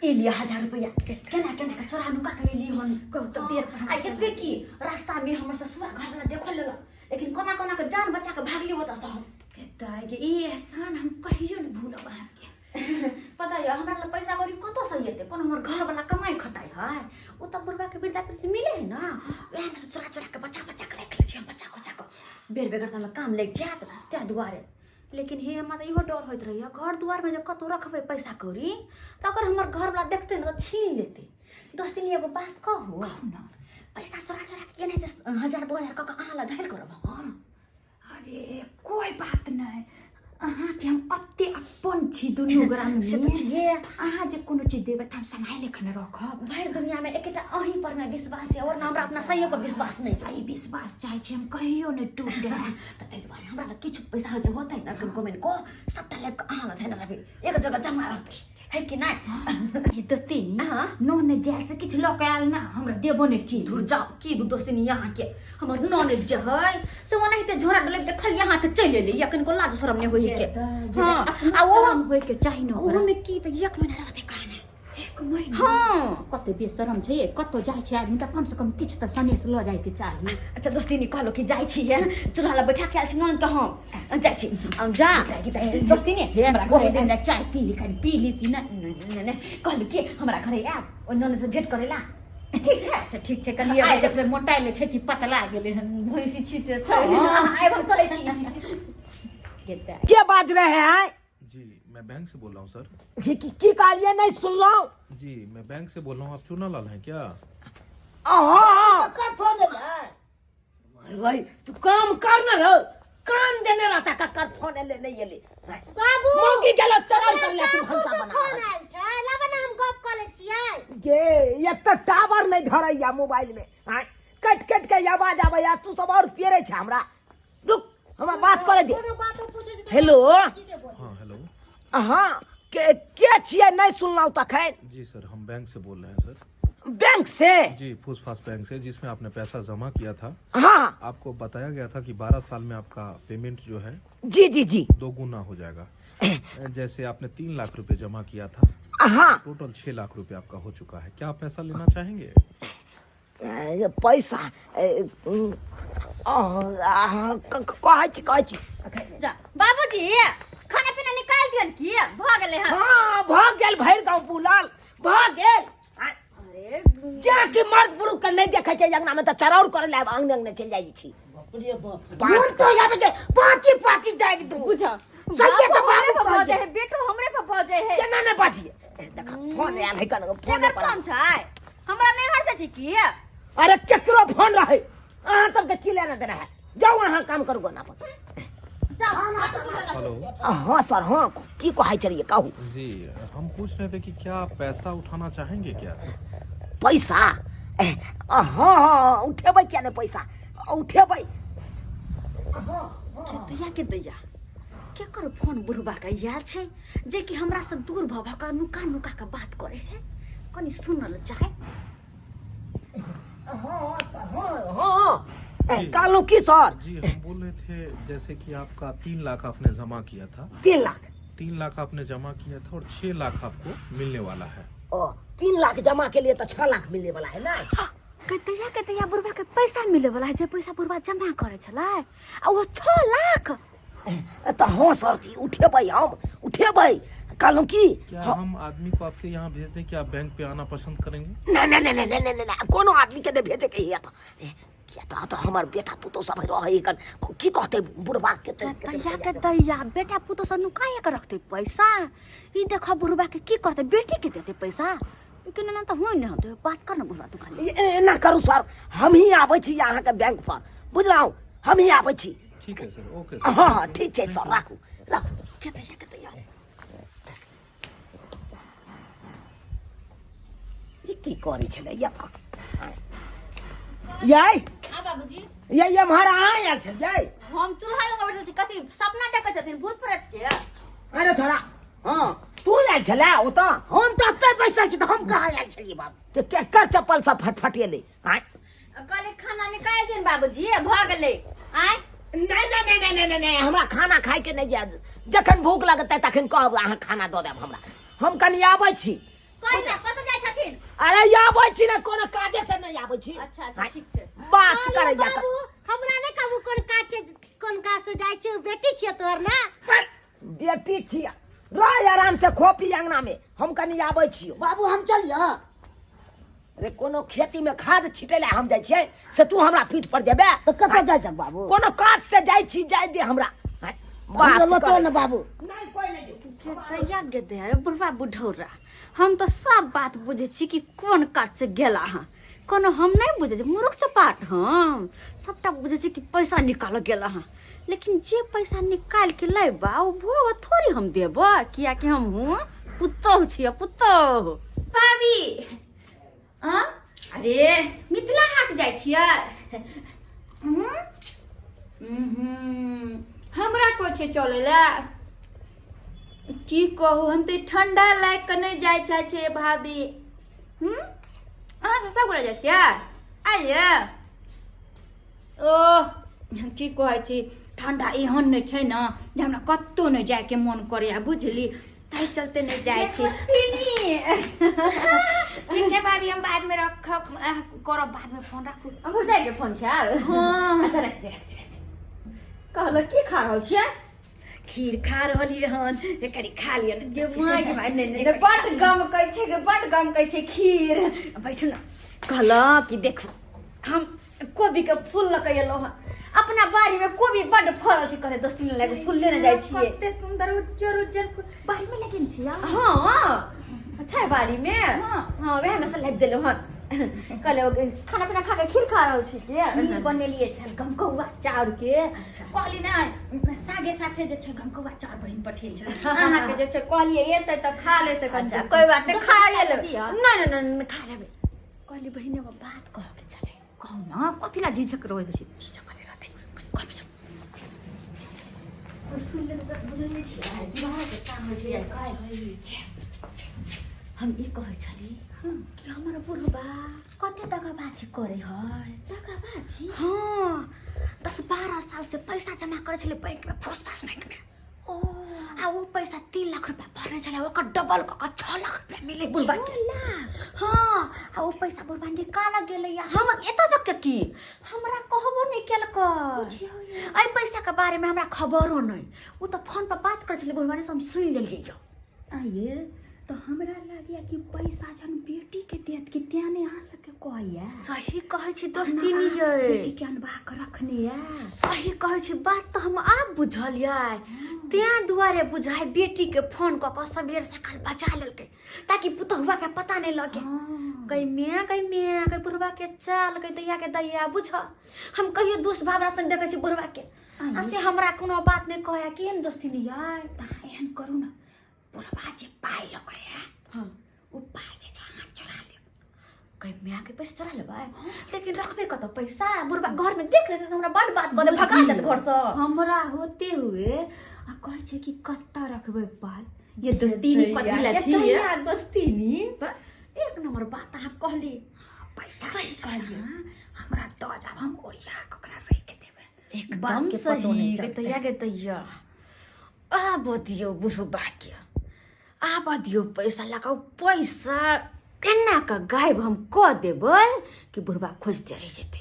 ये लिया 1000 रुपया केना केना का चोरा नुका के लिए हन कहत देर आ एतबे की रास्ता में हमर ससुरा घर वाला देख लेला लेकिन कोना कोना के जान बचा के भाग लियो त सब कहता है कि ई एहसान हम कहियो न भूलब अहाँ के पता है हमरा ल पैसा करी कतो से येते कोन हमर घर वाला कमाई खटाई है ओ त बुढ़वा के वृद्धा पेंशन मिले है ना ओहे में से चोरा चोरा के बचा बचा के रख ले छी हम बचा बचा के बेर बेगर त काम लग जात त्या दुआरे लेकिन हे हमरा इहो डर होइत रही घर दुआर में जब कतो रखबे पैसा कौड़ी तो अगर हमर घर वाला देखते न छीन लेते दोस्त दिन एगो बात कहू ना पैसा चोरा चोरा के नहीं 1000 2000 का आला धैल करब हम अरे कोई बात नहीं अहाँ के हम अत्ते अपन छी दुनु ग्राम से तो छिए अहाँ जे कोनो चीज देबे त हम संभाल लेखन रखब भर दुनिया में एकेटा अही पर में विश्वास है और ना हमरा अपना सही पर विश्वास नहीं आई विश्वास चाहे छी हम कहियो न टूटे त तै दुआरे हमरा ल किछु पैसा जे होतै न गवर्नमेंट को सबटा लेब आला धैल रखबे एक जगह जमा रखते है कि नहीं ये दस्ती नो न जाय से किछ लक आयल ना हमरा देबो न की दूर जाओ की दोस्ती यहाँ के हमर नॉलेज जे है से वो नहीं ते झोरा डले ते खल यहाँ ते चले ले यकन को लाज शरम नहीं होई के हां आ वो होय के चाहि न ओहो में की त 1 महीना रहते कारण 1 महीना हां कते बेशरम छै कतो जाय छै आदमी त कम से कम किछ त सनेस ल जाय के चाहि अच्छा दोस्ती ने कहलो कि जाय छी है चूल्हा ला बैठा के आल छी नन के हम जाय छी हम जा कि त दोस्ती ने हमरा घरे दिन चाय पी ली खाली पी ली ती न कहलो कि हमरा घरे आ ओ नन से भेट करेला ठीक छै अच्छा ठीक छै कनी आइ देखबे मोटाइले छै कि पतला गेले हन भैंसी छिते छै आइ हम चलै छी क्या बाज रहे हैं जी मैं बैंक से बोल रहा हूँ सर। की कहलिए नहीं सुन लो जी मैं बैंक से बोल रहा हूँ, आप चूना लाल हैं क्या? कर फोन ले भाई तू काम कर ना रो काम देने रहता का कर फोन ले नहीं ले बाबू मोगी गेलो चरर कर ले तू हंसा बना फोन आइल छै लगन हम गप क ले छियै गे एक तो टावर नहीं धरैया मोबाइल में हां कट कट के आवाज आवे या तू सब और पेरे छ हमरा रुक हमरा बात करे दे कोनो बात पूछे छै हेलो हाँ हेलो। हां के छिए नहीं सुनलाउ तखन जी सर हम बैंक से बोल रहे हैं सर। बैंक से जी फूसफास बैंक से जिसमें आपने पैसा जमा किया था। हाँ आपको बताया गया था कि 12 साल में आपका पेमेंट जो है जी जी जी 2 गुना हो जाएगा। जैसे आपने 3 लाख रुपए जमा किया था, हाँ टोटल 6 लाख रुपए आपका हो चुका है। क्या आप पैसा लेना चाहेंगे? पैसा कहै छी जा बाबूजी खाना पीना निकाल दियन की भ गेले हन हाँ भ गेल भैर गाँव बुलाल भ गेल अरे जाके मर्द पुरुष के नहीं देखे छै अंगना में त चरौर करे ले अंगने अंगने चल जाई छी बात तो याद छै पाकी पाकी दाग दू बुझा सही तो हमरे बाबू पर कह भजे है बेटो हमरे पर भजे है केना ने बाजिए देख फोन आयल है कन फोन केकर फोन छै हमरा नैहर से छी की अरे केकरो फोन रहे अहाँ सब के की लेना देना है जाओ अहाँ काम करू गोना पर हेलो। हाँ सर हाँ की कहै चलिए कहू जी हम पूछ रहे थे कि क्या आप पैसा उठाना चाहेंगे क्या? पैसा हाँ हाँ उठेबै क्या नहीं पैसा उठेबै के दैया के करो फोन बुढ़बा का याद छै जे कि हमरा से दूर भ भ का नुका नुका का बात करे है कनी सुनल चाहे हाँ सर हाँ हाँ कालू की सर जी हम बोल रहे थे जैसे कि आपका 3 लाख आपने जमा किया था। 3 लाख 3 लाख आपने जमा किया था और 6 लाख आपको मिलने वाला है। ओ 3 लाख जमा के लिए तो 6 लाख मिलने वाला है ना कतैया बुढ़बा के पैसा मिले वाला है जे पैसा बुढ़बा जमा करे छला आ वो 6 लाख तो हाँ सर जी उठेबै हम उठेबै कालू की क्या हम आदमी को आपके यहाँ भेज दें कि आप बैंक पे आना पसंद करेंगे? नहीं नहीं नहीं नहीं नहीं नहीं कोनो आदमी के नहीं भेजे के है तो क्या तो हमार बेटा पुतो सब रहे कन की कहते बुढ़बा के दैया बेटा पुतो से नुकाया के रखते पैसा ई देखो बुढ़बा के की करते बेटी के देते पैसा कि ना तो होय न होते बात कर न बुढ़बा तू खाली ना करू सर हम ही आबै छी यहाँ के बैंक पर बुझलौ हम ही आबै छी ठीक है सर ओके हाँ हाँ ठीक है सर राखू राखू के दैया ये की करै छले या याय आ बाबूजी ये हमारा आयल छल याय हम चूल्हा लगा बैठल छी कथी सपना देखे छथिन भूत प्रेत के अरे छोड़ा हाँ तू आयल छले ओ तो हम तो अत्ते पैसा छी तो हम कहाँ आयल छलिए बाबू ते केकर चप्पल सब फटफटिएले आय कहले खाना निकाल दिन बाबूजी भ गेले आय नहीं हमरा खाना खाए के नहीं याद जखन भूख लगते तखन कहब अहाँ खाना दो देब हमरा हम कनी आबै छी कहिया कत जाइ छथिन? अरे आबै छी ना कोनो काजे से नहीं आबै छी। अच्छा अच्छा ठीक छै। बात कहलियो करे जा बाबू हमरा नहीं कहबू कोन काज से जाइ छी, बेटी छियै तोहर ना। बेटी छिया रह आराम से खोपी अंगना में हम कनी आबै छियो। बाबू हम चलिए। अरे कोनो खेती में खाद छिटे ला हम जाय छियै से तू हमरा पीठ पर देबे तो कतऽ जाइ छ बाबू? कोनो काज से जाय छी जाय दे हमरा। हम लतो न बाबू। नहीं कोई नहीं दैया गे दे रे बुढ़वा बुढ़ौरा, हम तो सब बात बुझे छी कि कोन काज से गेला हां। कोनो हम नहीं बुझे छी, मूर्ख चपाट हम सबटा बुझे छी कि पैसा निकाल गेला हां। लेकिन जे पैसा निकाल के लेबा ओ भोग थोड़ी हम देब, किया कि हम हूं पुतौह छियै पुतौह। भाभी हां अरे मिथिला हाट जाइ छियै? हमरा को छै चले ला की कहू, हम तो ठंडा लाग के नहीं जाय चाहे छे भाभी। अहाँ सब गोरा जाइ छियै? आइए ओ की कहै छी, ठंडा एहन नहीं छै ना जे हमरा कत्तो नहीं जाय के मन करे, बुझली, ताहि चलते नहीं जाय छी। ठीक छै भाभी, हम बाद में रखब, करब बाद में फोन राखू। हम हो जाएगे फोन छै यार। हाँ। अच्छा रख दे। कहलो की खा रहल छियै? खीर खा रहली रहन, करी खा लियो न गे माय गे माय, नहीं बड गम कहै छै गे, बड गम कहै छै खीर। बैठू ना। कहलो कि देखो हम कोबी के फूल लके एलो हन, अपना बाड़ी में कोबी बड फरल छै, करे दोस्ती ने लागे फूल लेने जाय छियै। कते सुंदर उज्जर उज्जर फूल बाड़ी में लगेन छियै? हां अच्छा है बाड़ी में। हां वह में से लाग देलो हन। कहले खाना पीना खा के खीर खा रहल छी के? खीर बनेलिए छ गमकौआ चाउर के। कहली ना सागे साथे जे छै गमकौआ चाउर बहिन पठेल छै, अहाँ के जे छै कहलिए एते त खा लेते। अच्छा कोई बात नहीं, खा ले दिया। नहीं खा लेबे। कहली बहिन एगो बात कह के चले। कहू ना कथिला झिझक रहै छै? झिझक कथि रहतै कहबी छ। सुन ले त बुझले छियै विवाह के काम होइ छै काय? हम ई कहै छली कि हमर बुढ़बा कते दगाबाजी करे है? दगाबाजी? हां 10-12 साल से पैसा जमा करे छले बैंक में, फुसफास बैंक में। ओ आ वो पैसा 3 लाख रुपया भरने छले, ओकर डबल क 6 लाख रुपया मिले बुढ़बा के। 6 लाख? हां आ वो पैसा बुढ़बा निकाल गेले या हम एत तक के की हमरा कहबो नहीं केल क। बुझियो ये। आई पैसा के बारे में हमरा खबरो नहीं, वो तो फोन पर बात करे छले बुढ़बा ने, हम सुन लेलिए यो। आइए तो हमरा लागिया कि पैसा जन बेटी के देत कि त्याने आ सके कहैया। सही कहै छी दोस्ती नहीं ये, बेटी के अनबा के रखने या। सही कहै छी, बात तो हम आप बुझलिए। त्या दुआरे बुझाय बेटी के फोन क सबेर सकाल बचा लेलकै ताकि पुतहुआ के पता नहीं लगे। कई मियाँ कई बुढ़वा के चाल, कई दैया के दैया बुझ। हम कहियो दोस्त भावना से देखे छी बुढ़वा के, से हमरा कोनो बात नहीं कहया कि एहन दोस्ती नहीं है। एहन करू ना, बुढ़वा जे पाइ लगे है हां ओ पाइ जे हाथ चोरा ले। कई मियाँ के पैसा चोरा लेबै, लेकिन रखबे कत पैसा? बुढ़वा घर में देख लेते तो हमरा बड़ बात कह दे, भगा देत घर से। हमरा होते हुए आ कहै छै कि कत्ता रखबै पाइ? ये दोस्ती नहीं पतिला छी या दोस्ती नी एक नंबर बात अहाँ कहली। पैसा सही कहलिए हमरा दऽ जाब, हम ओरिया ककरा रख देबै। एकदम सही के दैया। आब दियो बुढ़बा के, आब दियो पैसा लगाओ, पैसा एना का गायब हम कह देबै कि बुढ़बा खोजते रह जेतै।